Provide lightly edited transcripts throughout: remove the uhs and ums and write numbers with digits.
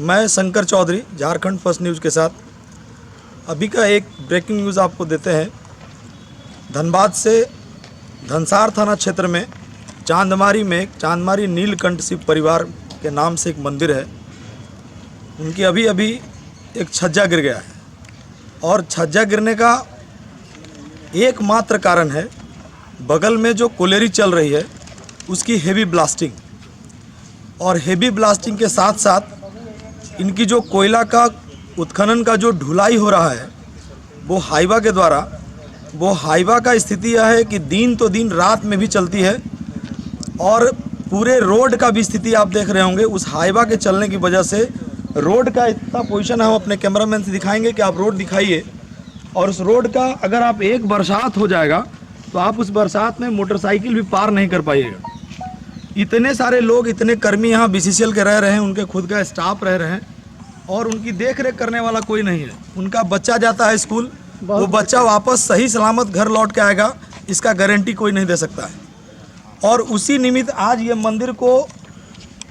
मैं Shankar Chaudhary Jharkhand first news के साथ अभी का एक ब्रेकिंग न्यूज़ आपको देते हैं। धनबाद से धनसार थाना क्षेत्र में चांदमारी नीलकंठ शिव परिवार के नाम से एक मंदिर है। उनकी अभी अभी एक छज्जा गिर गया है और छज्जा गिरने का एकमात्र कारण है बगल में जो कोलेरी चल रही है उसकी हेवी ब्लास्टिंग, और हेवी ब्लास्टिंग के साथ साथ इनकी जो कोयला का उत्खनन का जो ढुलाई हो रहा है वो हाइवा के द्वारा, वो हाइवा का स्थिति यह है कि दिन तो दिन रात में भी चलती है और पूरे रोड का भी स्थिति आप देख रहे होंगे। उस हाइवा के चलने की वजह से रोड का इतना पोजीशन है, हम अपने कैमरामैन से दिखाएंगे कि आप रोड दिखाइए। और उस रोड का अगर आप एक बरसात हो जाएगा तो आप उस बरसात में मोटरसाइकिल भी पार नहीं कर पाइएगा। इतने सारे लोग, इतने कर्मी यहाँ BCCL के रह रहे हैं, उनके खुद का स्टाफ रह रहे हैं और उनकी देख रेख करने वाला कोई नहीं है। उनका बच्चा जाता है स्कूल, वो बच्चा वापस सही सलामत घर लौट के आएगा, इसका गारंटी कोई नहीं दे सकता है। और उसी निमित्त आज ये मंदिर को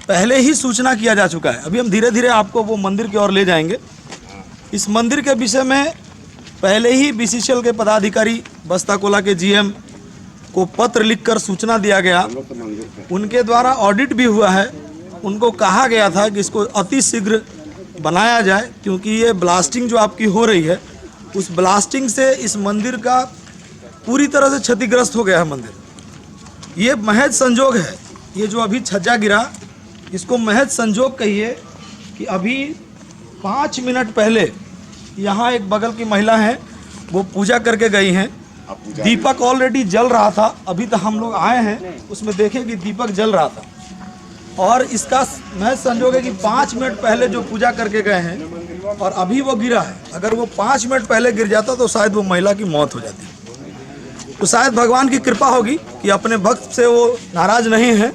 पहले ही सूचना किया जा चुका है। अभी हम धीरे धीरे आपको वो मंदिर की ओर ले जाएंगे। इस मंदिर के विषय में पहले ही BCCL के पदाधिकारी बस्ताकोला के GM को पत्र लिखकर सूचना दिया गया। उनके द्वारा ऑडिट भी हुआ है। उनको कहा गया था कि इसको अति शीघ्र बनाया जाए, क्योंकि ये ब्लास्टिंग जो आपकी हो रही है उस ब्लास्टिंग से इस मंदिर का पूरी तरह से क्षतिग्रस्त हो गया है मंदिर। ये महज संजोग है, ये जो अभी छज्जा गिरा इसको महज संजोग कहिए कि अभी 5 मिनट पहले यहाँ एक बगल की महिला है, वो पूजा करके गई हैं। दीपक ऑलरेडी जल रहा था, अभी तक हम लोग आए हैं उसमें देखे कि दीपक जल रहा था। और इसका महज संजोग है कि 5 मिनट पहले जो पूजा करके गए हैं और अभी वो गिरा है। अगर वो 5 मिनट पहले गिर जाता तो शायद वो महिला की मौत हो जाती। तो शायद भगवान की कृपा होगी कि अपने भक्त से वो नाराज नहीं है।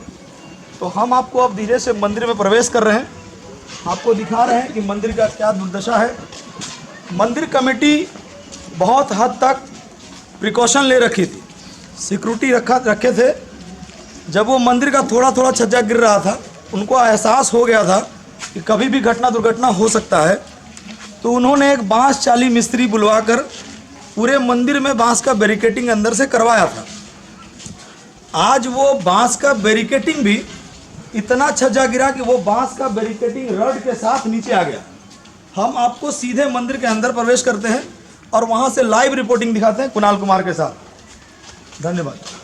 तो हम आपको अब धीरे से मंदिर में प्रवेश कर रहे हैं, आपको दिखा रहे हैं कि मंदिर का क्या दुर्दशा है। मंदिर कमेटी बहुत हद तक प्रिकॉशन ले रखी थी, सिक्योरिटी रखे थे। जब वो मंदिर का थोड़ा थोड़ा छज्जा गिर रहा था, उनको एहसास हो गया था कि कभी भी दुर्घटना हो सकता है, तो उन्होंने एक बांस चाली मिस्त्री बुलवाकर पूरे मंदिर में बांस का बैरिकेटिंग अंदर से करवाया था। आज वो बांस का बैरिकेटिंग भी इतना छज्जा गिरा कि वो बांस का बैरिकेटिंग रड के साथ नीचे आ गया। हम आपको सीधे मंदिर के अंदर प्रवेश करते हैं और वहां से लाइव रिपोर्टिंग दिखाते हैं कुणाल कुमार के साथ। धन्यवाद।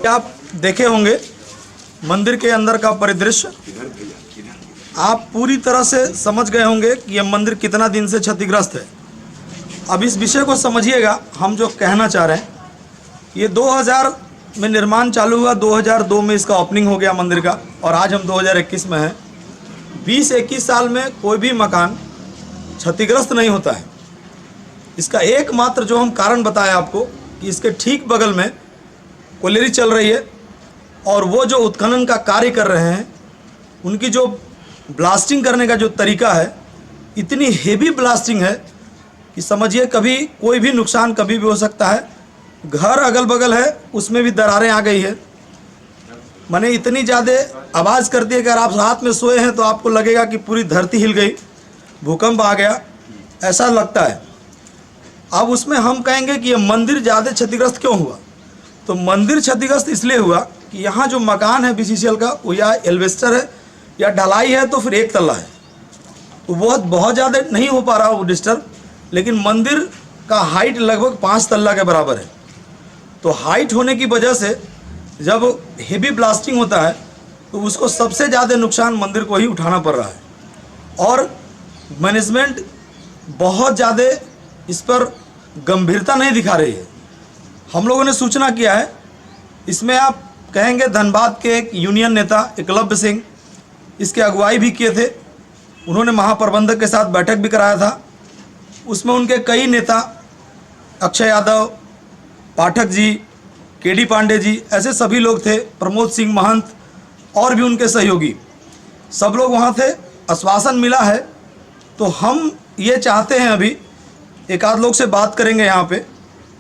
आप देखे होंगे मंदिर के अंदर का परिदृश्य, आप पूरी तरह से समझ गए होंगे कि यह मंदिर कितना दिन से क्षतिग्रस्त है। अब इस विषय को समझिएगा। हम जो कहना चाह रहे हैं, ये 2000 में निर्माण चालू हुआ, 2002 में इसका ओपनिंग हो गया मंदिर का, और आज हम 2021 में हैं। 20-21 साल में कोई भी मकान क्षतिग्रस्त नहीं होता है। इसका एकमात्र जो हम कारण बताया आपको कि इसके ठीक बगल में कोलेरी चल रही है और वो जो उत्खनन का कार्य कर रहे हैं, उनकी जो ब्लास्टिंग करने का जो तरीका है, इतनी हेवी ब्लास्टिंग है कि समझिए कभी कोई भी नुकसान कभी भी हो सकता है। घर अगल बगल है उसमें भी दरारें आ गई है। माने इतनी ज़्यादा आवाज़ करती है कि अगर आप रात में सोए हैं तो आपको लगेगा कि पूरी धरती हिल गई, भूकंप आ गया, ऐसा लगता है। अब उसमें हम कहेंगे कि ये मंदिर ज़्यादा क्षतिग्रस्त क्यों हुआ। तो मंदिर क्षतिग्रस्त इसलिए हुआ कि यहाँ जो मकान है BCCL का, वो या एल्वेस्टर है या ढलाई है तो फिर एक तल्ला है, तो बहुत ज़्यादा नहीं हो पा रहा वो डिस्टर्ब। लेकिन मंदिर का हाइट लगभग 5 तल्ला के बराबर है। तो हाइट होने की वजह से जब हेवी ब्लास्टिंग होता है तो उसको सबसे ज़्यादा नुकसान मंदिर को ही उठाना पड़ रहा है। और मैनेजमेंट बहुत ज़्यादा इस पर गंभीरता नहीं दिखा रही है। हम लोगों ने सूचना किया है, इसमें आप कहेंगे धनबाद के एक यूनियन नेता एकलव्य सिंह इसके अगुवाई भी किए थे। उन्होंने महाप्रबंधक के साथ बैठक भी कराया था। उसमें उनके कई नेता अक्षय यादव, पाठक जी, केडी पांडे जी, ऐसे सभी लोग थे, प्रमोद सिंह महंत और भी उनके सहयोगी, सब लोग वहाँ थे। आश्वासन मिला है, तो हम ये चाहते हैं, अभी एक आध लोग से बात करेंगे यहाँ पे,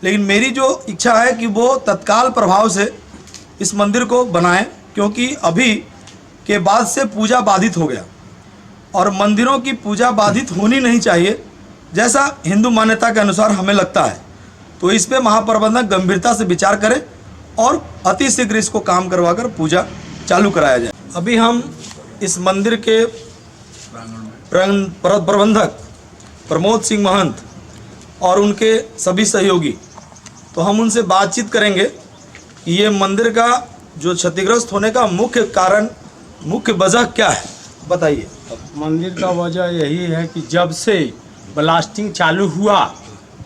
लेकिन मेरी जो इच्छा है कि वो तत्काल प्रभाव से इस मंदिर को बनाएं, क्योंकि अभी के बाद से पूजा बाधित हो गया और मंदिरों की पूजा बाधित होनी नहीं चाहिए, जैसा हिंदू मान्यता के अनुसार हमें लगता है। तो इस पे महाप्रबंधक गंभीरता से विचार करें और अति शीघ्र इसको काम करवाकर पूजा चालू कराया जाए। अभी हम इस मंदिर के प्रबंधक प्रमोद सिंह महंत और उनके सभी सहयोगी, तो हम उनसे बातचीत करेंगे कि ये मंदिर का जो क्षतिग्रस्त होने का मुख्य कारण, मुख्य वजह क्या है, बताइए। मंदिर का वजह यही है कि जब से ब्लास्टिंग चालू हुआ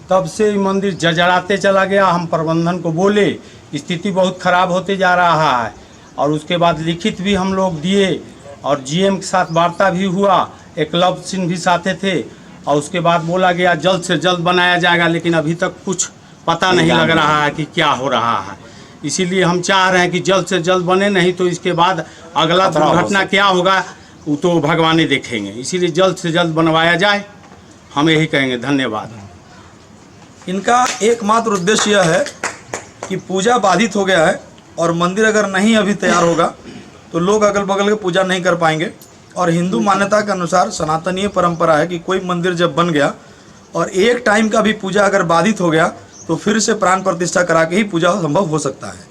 तब से मंदिर जर्जराते चला गया। हम प्रबंधन को बोले, स्थिति बहुत ख़राब होते जा रहा है, और उसके बाद लिखित भी हम लोग दिए और जीएम के साथ वार्ता भी हुआ, एकलव्य सिंह भी साथे थे, और उसके बाद बोला गया जल्द से जल्द बनाया जाएगा, लेकिन अभी तक कुछ पता नहीं लग रहा है कि क्या हो रहा है। इसीलिए हम चाह रहे हैं कि जल्द से जल्द बने, नहीं तो इसके बाद अगला दुर्घटना क्या होगा वो तो भगवान ही देखेंगे। इसीलिए जल्द से जल्द बनवाया जाए, हम यही कहेंगे। धन्यवाद। इनका एकमात्र उद्देश्य यह है कि पूजा बाधित हो गया है और मंदिर अगर नहीं अभी तैयार होगा तो लोग अगल बगल के पूजा नहीं कर पाएंगे। और हिंदू मान्यता के अनुसार सनातनीय परंपरा है कि कोई मंदिर जब बन गया और एक टाइम का भी पूजा अगर बाधित हो गया तो फिर से प्राण प्रतिष्ठा करा के ही पूजा संभव हो सकता है।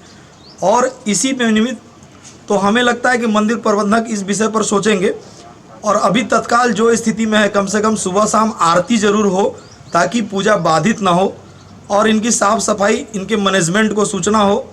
और इसी में निमित्त तो हमें लगता है कि मंदिर प्रबंधक इस विषय पर सोचेंगे और अभी तत्काल जो स्थिति में है, कम से कम सुबह शाम आरती जरूर हो ताकि पूजा बाधित ना हो, और इनकी साफ़ सफाई इनके मैनेजमेंट को सूचना हो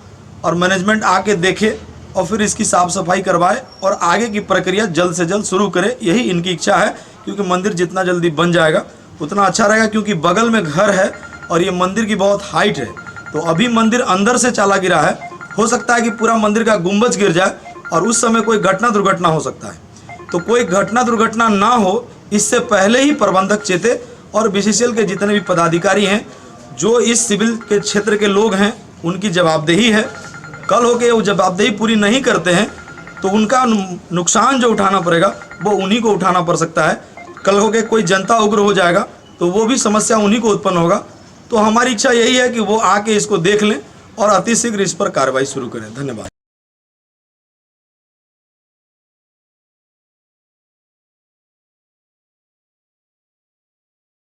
और मैनेजमेंट आके देखे और फिर इसकी साफ़ सफाई करवाए और आगे की प्रक्रिया जल्द से जल्द शुरू करे। यही इनकी इच्छा है, क्योंकि मंदिर जितना जल्दी बन जाएगा उतना अच्छा रहेगा, क्योंकि बगल में घर है और ये मंदिर की बहुत हाइट है। तो अभी मंदिर अंदर से चाला गिरा है, हो सकता है कि पूरा मंदिर का गुंबज गिर जाए और उस समय कोई घटना दुर्घटना हो सकता है। तो कोई घटना दुर्घटना ना हो, इससे पहले ही प्रबंधक चेते और बीसीसीएल के जितने भी पदाधिकारी हैं, जो इस सिविल के क्षेत्र के लोग हैं, उनकी जवाबदेही है। कल हो के वो जवाबदेही पूरी नहीं करते हैं तो उनका नुकसान जो उठाना पड़ेगा वो उन्हीं को उठाना पड़ सकता है। कल हो के कोई जनता उग्र हो जाएगा तो वो भी समस्या उन्हीं को उत्पन्न होगा। तो हमारी इच्छा यही है कि वो आके इसको देख लें और अतिशीघ्र इस पर कार्रवाई शुरू करें। धन्यवाद।